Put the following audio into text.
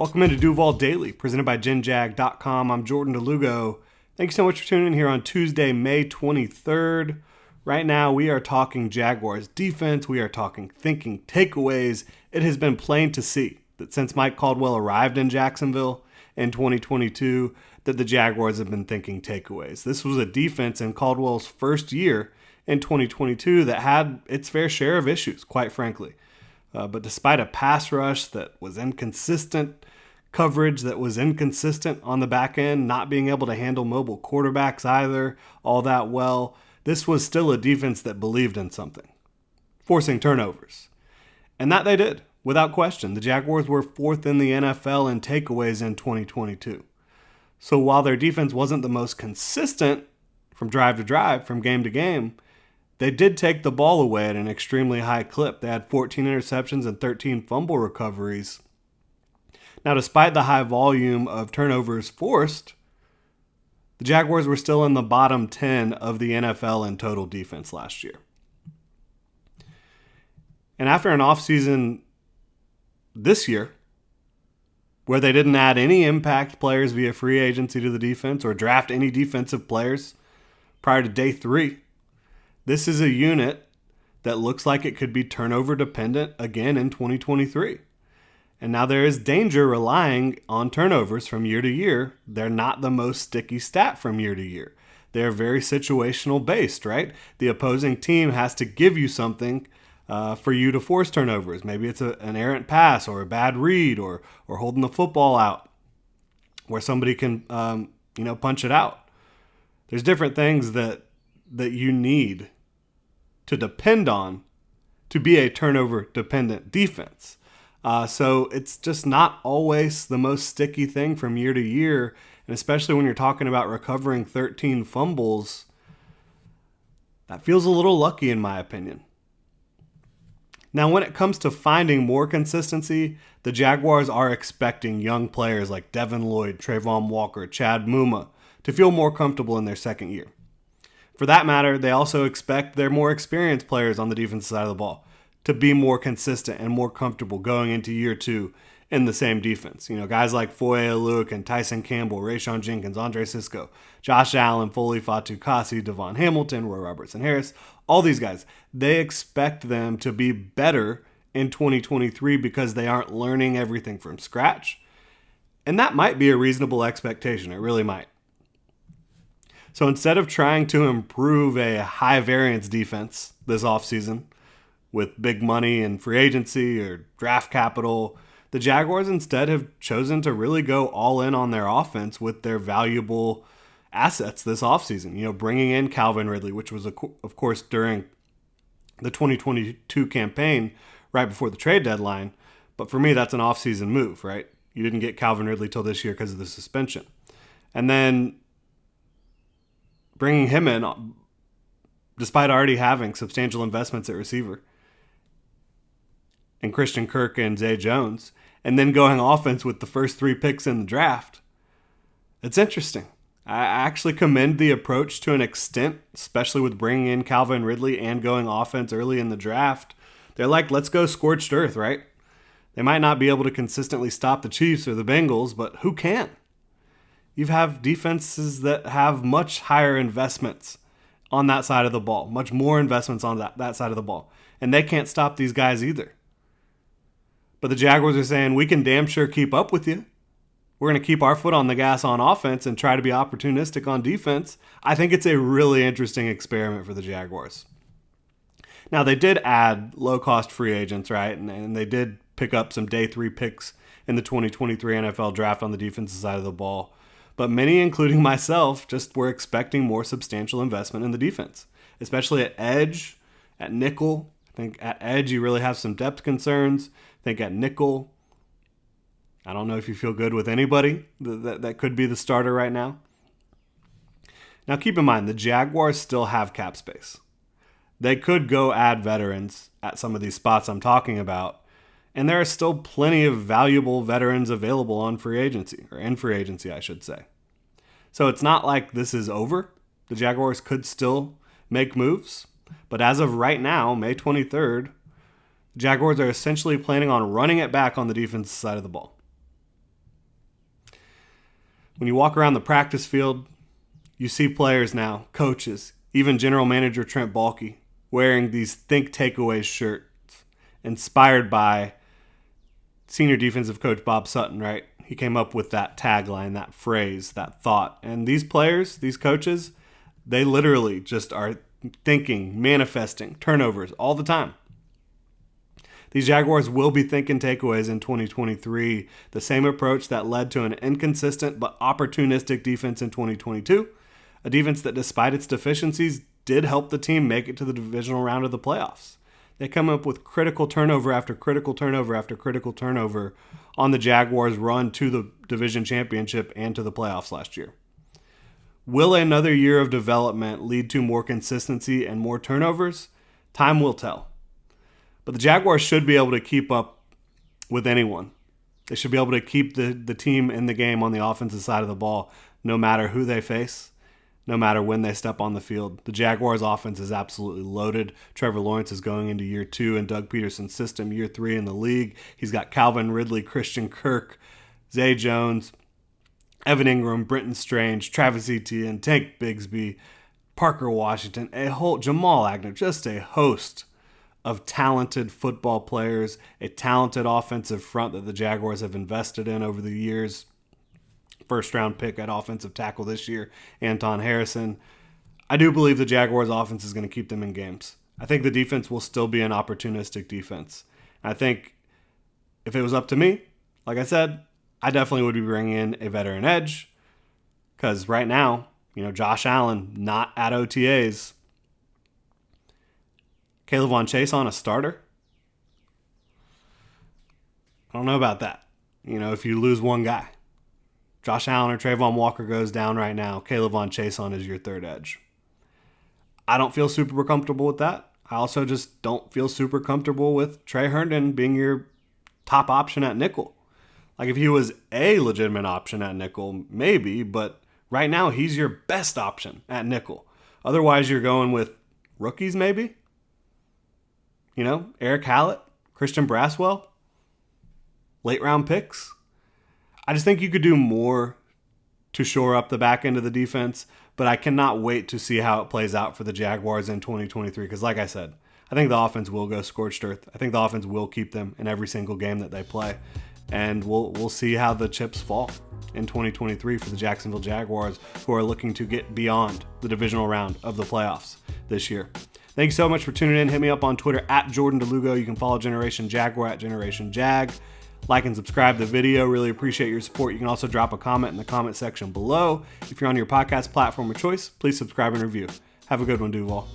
Welcome into Duval Daily, presented by GenJag.com. I'm Jordan DeLugo. Thank you so much for tuning in here on Tuesday, May 23rd. Right now, we are talking Jaguars defense. We are talking thinking takeaways. It has been plain to see that since Mike Caldwell arrived in Jacksonville in 2022, that the Jaguars have been thinking takeaways. This was a defense in Caldwell's first year in 2022 that had its fair share of issues, quite frankly. But despite a pass rush that was inconsistent, coverage that was inconsistent on the back end, not being able to handle mobile quarterbacks either all that well, this was still a defense that believed in something, forcing turnovers. And that they did, without question. The Jaguars were fourth in the NFL in takeaways in 2022. So while their defense wasn't the most consistent from drive to drive, from game to game, they did take the ball away at an extremely high clip. They had 14 interceptions and 13 fumble recoveries. Now, despite the high volume of turnovers forced, the Jaguars were still in the bottom 10 of the NFL in total defense last year. And after an offseason this year, where they didn't add any impact players via free agency to the defense or draft any defensive players prior to day 3, this is a unit that looks like it could be turnover dependent again in 2023. And now there is danger relying on turnovers from year to year. They're not the most sticky stat from year to year. They're very situational based, right? The opposing team has to give you something for you to force turnovers. Maybe it's an errant pass or a bad read or holding the football out where somebody can punch it out. There's different things that you need to depend on to be a turnover-dependent defense. So it's just not always the most sticky thing from year to year, and especially when you're talking about recovering 13 fumbles, that feels a little lucky in my opinion. Now, when it comes to finding more consistency, the Jaguars are expecting young players like Devin Lloyd, Trayvon Walker, Chad Muma to feel more comfortable in their second year. For that matter, they also expect their more experienced players on the defensive side of the ball to be more consistent and more comfortable going into year 2 in the same defense. You know, guys like Foye Luke and Tyson Campbell, Rayshon Jenkins, Andre Cisco, Josh Allen, Foley Fatukasi, Devon Hamilton, Roy Robertson Harris, all these guys, they expect them to be better in 2023 because they aren't learning everything from scratch. And that might be a reasonable expectation. It really might. So instead of trying to improve a high variance defense this offseason with big money and free agency or draft capital, the Jaguars instead have chosen to really go all in on their offense with their valuable assets this offseason. You know, bringing in Calvin Ridley, which was, of course, during the 2022 campaign right before the trade deadline. But for me, that's an offseason move, right? You didn't get Calvin Ridley till this year because of the suspension. And then bringing him in, despite already having substantial investments at receiver, and Christian Kirk and Zay Jones, and then going offense with the first 3 picks in the draft. It's interesting. I actually commend the approach to an extent, especially with bringing in Calvin Ridley and going offense early in the draft. They're like, let's go scorched earth, right? They might not be able to consistently stop the Chiefs or the Bengals, but who can? You have defenses that have much higher investments on that side of the ball, much more investments on that side of the ball. And they can't stop these guys either. But the Jaguars are saying, we can damn sure keep up with you. We're going to keep our foot on the gas on offense and try to be opportunistic on defense. I think it's a really interesting experiment for the Jaguars. Now, they did add low-cost free agents, right? And they did pick up some day 3 picks in the 2023 NFL draft on the defensive side of the ball. But many, including myself, just were expecting more substantial investment in the defense, especially at edge, at nickel. I think at edge you really have some depth concerns. I think at nickel, I don't know if you feel good with anybody that could be the starter right now. Now keep in mind, the Jaguars still have cap space. They could go add veterans at some of these spots I'm talking about, and there are still plenty of valuable veterans available on free agency, or in free agency, I should say. So it's not like this is over. The Jaguars could still make moves, but as of right now, May 23rd, Jaguars are essentially planning on running it back on the defensive side of the ball. When you walk around the practice field, you see players now, coaches, even general manager Trent Baalke, wearing these Think Takeaways shirts inspired by senior defensive coach Bob Sutton, right? He came up with that tagline, that phrase, that thought. And these players, these coaches, they literally just are thinking, manifesting turnovers all the time. These Jaguars will be thinking takeaways in 2023. The same approach that led to an inconsistent but opportunistic defense in 2022. A defense that, despite its deficiencies, did help the team make it to the divisional round of the playoffs. They come up with critical turnover after critical turnover after critical turnover on the Jaguars' run to the division championship and to the playoffs last year. Will another year of development lead to more consistency and more turnovers? Time will tell. But the Jaguars should be able to keep up with anyone. They should be able to keep the team in the game on the offensive side of the ball, no matter who they face, no matter when they step on the field. The Jaguars' offense is absolutely loaded. Trevor Lawrence is going into year 2 in Doug Peterson's system, year 3 in the league. He's got Calvin Ridley, Christian Kirk, Zay Jones, Evan Ingram, Brenton Strange, Travis Etienne, Tank Bigsby, Parker Washington, Jamal Agnew, just a host of talented football players, a talented offensive front that the Jaguars have invested in over the years. First-round pick at offensive tackle this year, Anton Harrison. I do believe the Jaguars' offense is going to keep them in games. I think the defense will still be an opportunistic defense. I think if it was up to me, like I said, I definitely would be bringing in a veteran edge because right now, Josh Allen not at OTAs. K'Lavon Chaisson a starter? I don't know about that. If you lose one guy. Josh Allen or Trayvon Walker goes down right now. K'Lavon Chaisson is your third edge. I don't feel super comfortable with that. I also just don't feel super comfortable with Trey Herndon being your top option at nickel. Like if he was a legitimate option at nickel, maybe, but right now he's your best option at nickel. Otherwise, you're going with rookies maybe. Eric Hallett, Christian Braswell, late round picks. I just think you could do more to shore up the back end of the defense, but I cannot wait to see how it plays out for the Jaguars in 2023 because like I said, I think the offense will go scorched earth. I think the offense will keep them in every single game that they play, and we'll see how the chips fall in 2023 for the Jacksonville Jaguars, who are looking to get beyond the divisional round of the playoffs this year. Thank you so much for tuning in. Hit me up on Twitter at Jordan DeLugo. You can follow Generation Jaguar at Generation Jag. Like and subscribe to the video. Really appreciate your support. You can also drop a comment in the comment section below. If you're on your podcast platform of choice, please subscribe and review. Have a good one, Duval.